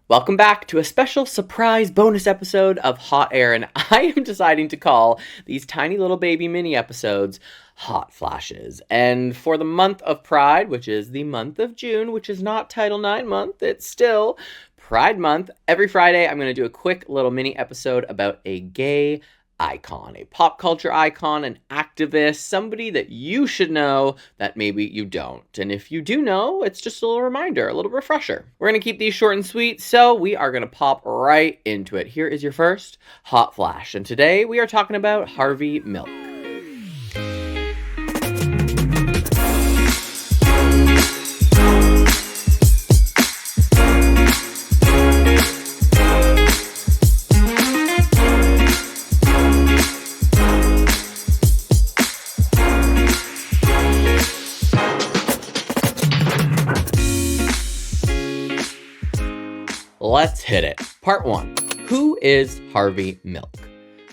Welcome back to a special surprise bonus episode of Hot Air, and I am deciding to call these tiny little baby mini episodes Hot Flashes. And for the month of Pride, which is the month of June, which is not Title IX month, it's still Pride Month, every Friday I'm going to do a quick little mini episode about a gay icon, a pop culture icon, an activist, somebody that you should know that maybe you don't. And if you do know, it's just a little reminder, a little refresher. We're going to keep these short and sweet, so we are going to pop right into it. Here is your first Hot Flash, and today we are talking about Harvey Milk. Let's hit it. Part 1. Who is Harvey Milk?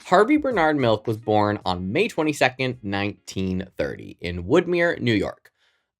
Harvey Bernard Milk was born on May 22nd, 1930 in Woodmere, New York.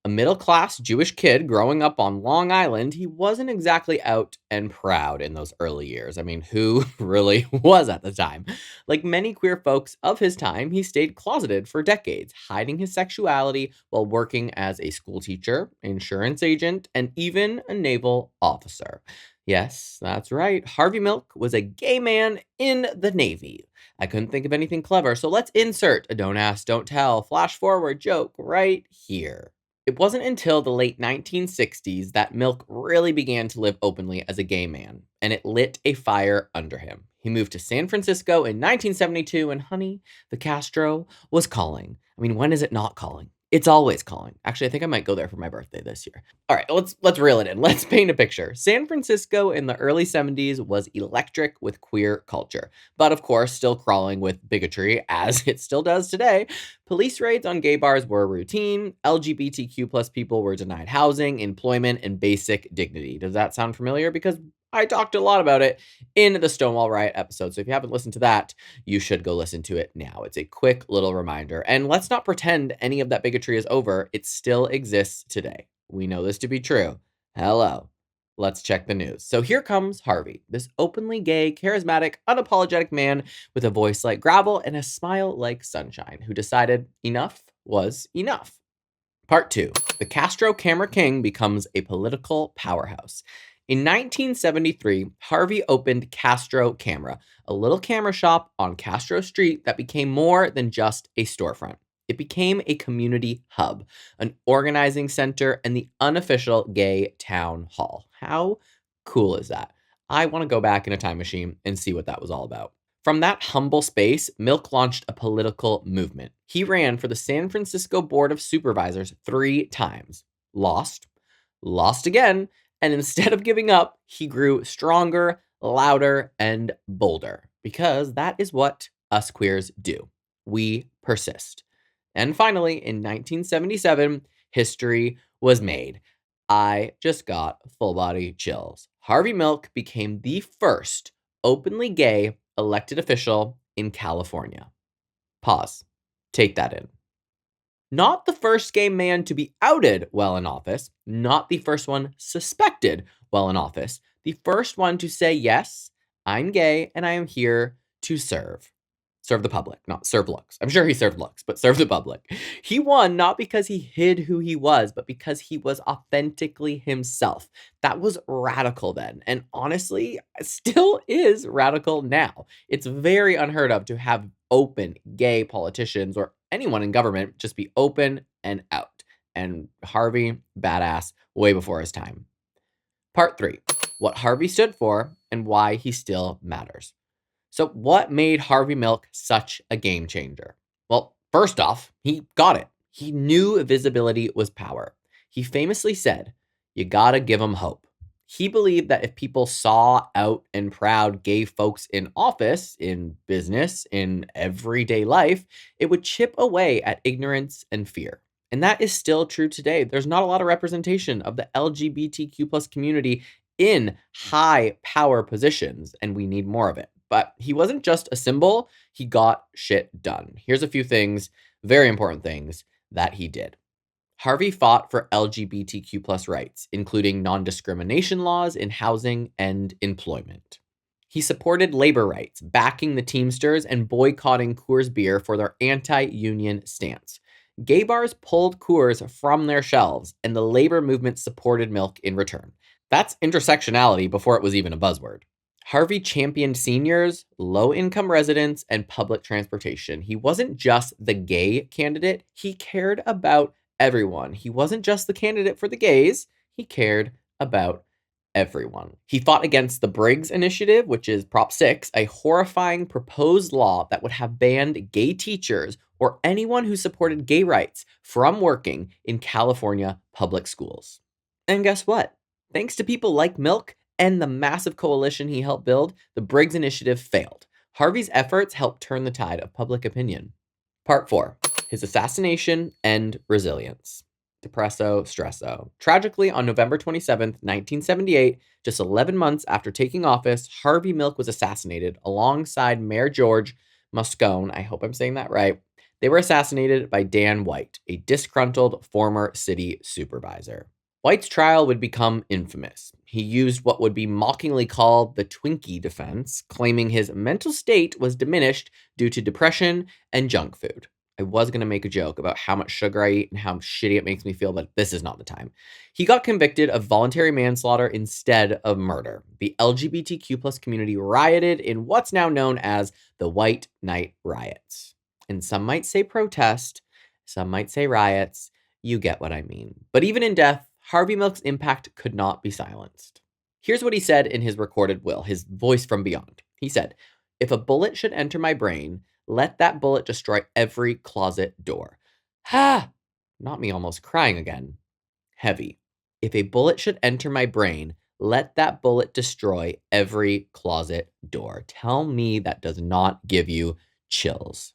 A middle-class Jewish kid growing up on Long Island, he wasn't exactly out and proud in those early years. I mean, who really was at the time? Like many queer folks of his time, he stayed closeted for decades, hiding his sexuality while working as a school teacher, insurance agent, and even a naval officer. Yes, that's right. Harvey Milk was a gay man in the Navy. I couldn't think of anything clever, so let's insert a don't ask, don't tell, flash forward joke right here. It wasn't until the late 1960s that Milk really began to live openly as a gay man, and it lit a fire under him. He moved to San Francisco in 1972, and honey, the Castro was calling. I mean, when is it not calling? It's always calling. Actually, I think I might go there for my birthday this year. All right, let's reel it in. Let's paint a picture. San Francisco in the early 70s was electric with queer culture, but of course, still crawling with bigotry, as it still does today. Police raids on gay bars were routine. LGBTQ plus people were denied housing, employment, and basic dignity. Does that sound familiar? Because I talked a lot about it in the Stonewall Riot episode. So if you haven't listened to that, you should go listen to it now. It's a quick little reminder. And let's not pretend any of that bigotry is over. It still exists today. We know this to be true. Hello. Let's check the news. So here comes Harvey, this openly gay, charismatic, unapologetic man with a voice like gravel and a smile like sunshine, who decided enough was enough. Part 2. The Castro Camera King becomes a political powerhouse. In 1973, Harvey opened Castro Camera, a little camera shop on Castro Street that became more than just a storefront. It became a community hub, an organizing center, and the unofficial gay town hall. How cool is that? I want to go back in a time machine and see what that was all about. From that humble space, Milk launched a political movement. He ran for the San Francisco Board of Supervisors 3 times, lost again, and instead of giving up, he grew stronger, louder, and bolder, because that is what us queers do. We persist. And finally, in 1977, history was made. I just got full body chills. Harvey Milk became the first openly gay elected official in California. Pause. Take that in. Not the first gay man to be outed while in office, not the first one suspected while in office, the first one to say, yes, I'm gay and I am here to serve. Serve the public, not serve looks. I'm sure he served looks, but serve the public. He won not because he hid who he was, but because he was authentically himself. That was radical then, and honestly, still is radical now. It's very unheard of to have open gay politicians or anyone in government just be open and out. And Harvey, badass, way before his time. Part 3, what Harvey stood for and why he still matters. So what made Harvey Milk such a game changer? Well, first off, he got it. He knew visibility was power. He famously said, you gotta give them hope. He believed that if people saw out and proud gay folks in office, in business, in everyday life, it would chip away at ignorance and fear. And that is still true today. There's not a lot of representation of the LGBTQ plus community in high power positions, and we need more of it. But he wasn't just a symbol, he got shit done. Here's a few things, very important things, that he did. Harvey fought for LGBTQ plus rights, including non-discrimination laws in housing and employment. He supported labor rights, backing the Teamsters and boycotting Coors Beer for their anti-union stance. Gay bars pulled Coors from their shelves, and the labor movement supported Milk in return. That's intersectionality before it was even a buzzword. Harvey championed seniors, low-income residents, and public transportation. He wasn't just the gay candidate, he cared about everyone. He wasn't just the candidate for the gays, he cared about everyone. He fought against the Briggs Initiative, which is Prop 6, a horrifying proposed law that would have banned gay teachers or anyone who supported gay rights from working in California public schools. And guess what? Thanks to people like Milk and the massive coalition he helped build, the Briggs Initiative failed. Harvey's efforts helped turn the tide of public opinion. Part 4. His assassination and resilience. Depresso, stresso. Tragically, on November 27th, 1978, just 11 months after taking office, Harvey Milk was assassinated alongside Mayor George Moscone. I hope I'm saying that right. They were assassinated by Dan White, a disgruntled former city supervisor. White's trial would become infamous. He used what would be mockingly called the Twinkie defense, claiming his mental state was diminished due to depression and junk food. I was going to make a joke about how much sugar I eat and how shitty it makes me feel, but this is not the time. He got convicted of voluntary manslaughter instead of murder. The LGBTQ plus community rioted in what's now known as the White Night Riots. And some might say protest, some might say riots. You get what I mean. But even in death, Harvey Milk's impact could not be silenced. Here's what he said in his recorded will, his voice from beyond. He said, "If a bullet should enter my brain, let that bullet destroy every closet door." Ha! Not me almost crying again. Heavy. If a bullet should enter my brain, let that bullet destroy every closet door. Tell me that does not give you chills.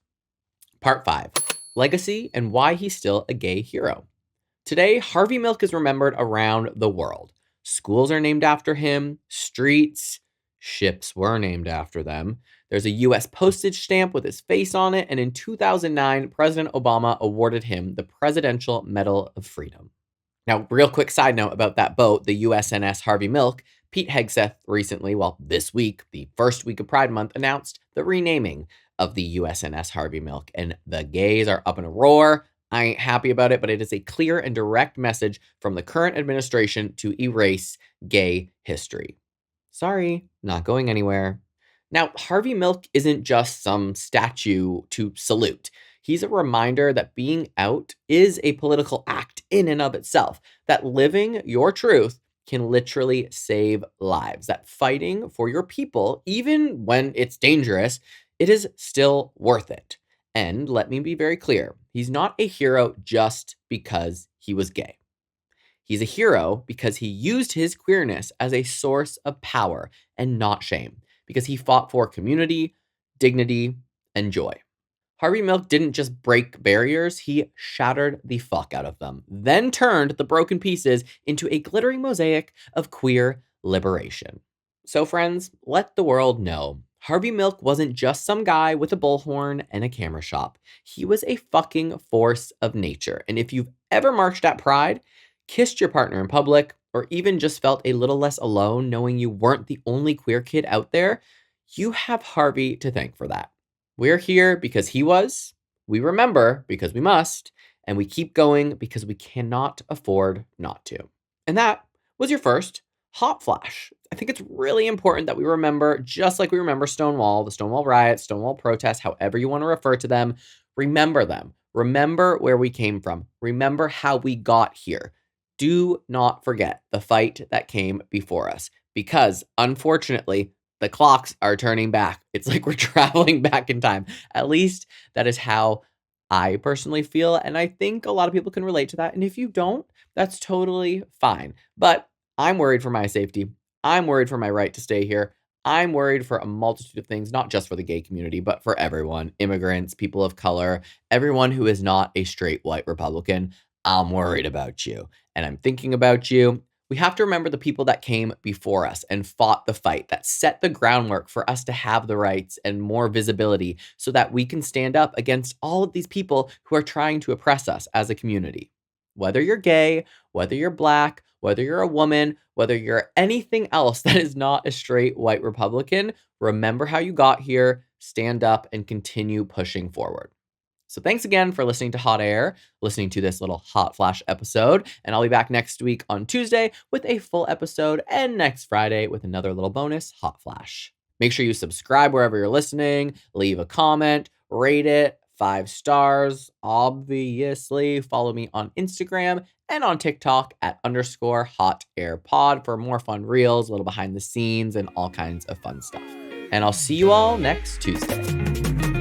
Part 5. Legacy and why he's still a gay hero. Today, Harvey Milk is remembered around the world. Schools are named after him, streets, ships were named after them. There's a US postage stamp with his face on it, and in 2009, President Obama awarded him the Presidential Medal of Freedom. Now, real quick side note about that boat, the USNS Harvey Milk. Pete Hegseth recently, this week, the first week of Pride Month, announced the renaming of the USNS Harvey Milk, and the gays are up in a roar. I ain't happy about it, but it is a clear and direct message from the current administration to erase gay history. Sorry, not going anywhere. Now, Harvey Milk isn't just some statue to salute. He's a reminder that being out is a political act in and of itself, that living your truth can literally save lives, that fighting for your people, even when it's dangerous, it is still worth it. And let me be very clear, he's not a hero just because he was gay. He's a hero because he used his queerness as a source of power and not shame, because he fought for community, dignity, and joy. Harvey Milk didn't just break barriers, he shattered the fuck out of them, then turned the broken pieces into a glittering mosaic of queer liberation. So friends, let the world know. Harvey Milk wasn't just some guy with a bullhorn and a camera shop. He was a fucking force of nature. And if you've ever marched at Pride, kissed your partner in public, or even just felt a little less alone knowing you weren't the only queer kid out there, you have Harvey to thank for that. We're here because he was, we remember because we must, and we keep going because we cannot afford not to. And that was your first hot flash. I think it's really important that we remember, just like we remember Stonewall, the Stonewall riots, Stonewall protests, however you want to refer to them, remember them. Remember where we came from. Remember how we got here. Do not forget the fight that came before us, because unfortunately, the clocks are turning back. It's like we're traveling back in time. At least that is how I personally feel, and I think a lot of people can relate to that. And if you don't, that's totally fine. But I'm worried for my safety. I'm worried for my right to stay here. I'm worried for a multitude of things, not just for the gay community, but for everyone, immigrants, people of color, everyone who is not a straight white Republican. I'm worried about you, and I'm thinking about you. We have to remember the people that came before us and fought the fight, that set the groundwork for us to have the rights and more visibility so that we can stand up against all of these people who are trying to oppress us as a community. Whether you're gay, whether you're Black, whether you're a woman, whether you're anything else that is not a straight white Republican, remember how you got here, stand up, and continue pushing forward. So thanks again for listening to Hot Air, listening to this little hot flash episode, and I'll be back next week on Tuesday with a full episode, and next Friday with another little bonus hot flash. Make sure you subscribe wherever you're listening, leave a comment, rate it 5 stars, obviously. Follow me on Instagram and on TikTok at _hotairpod for more fun reels, a little behind the scenes, and all kinds of fun stuff. And I'll see you all next Tuesday.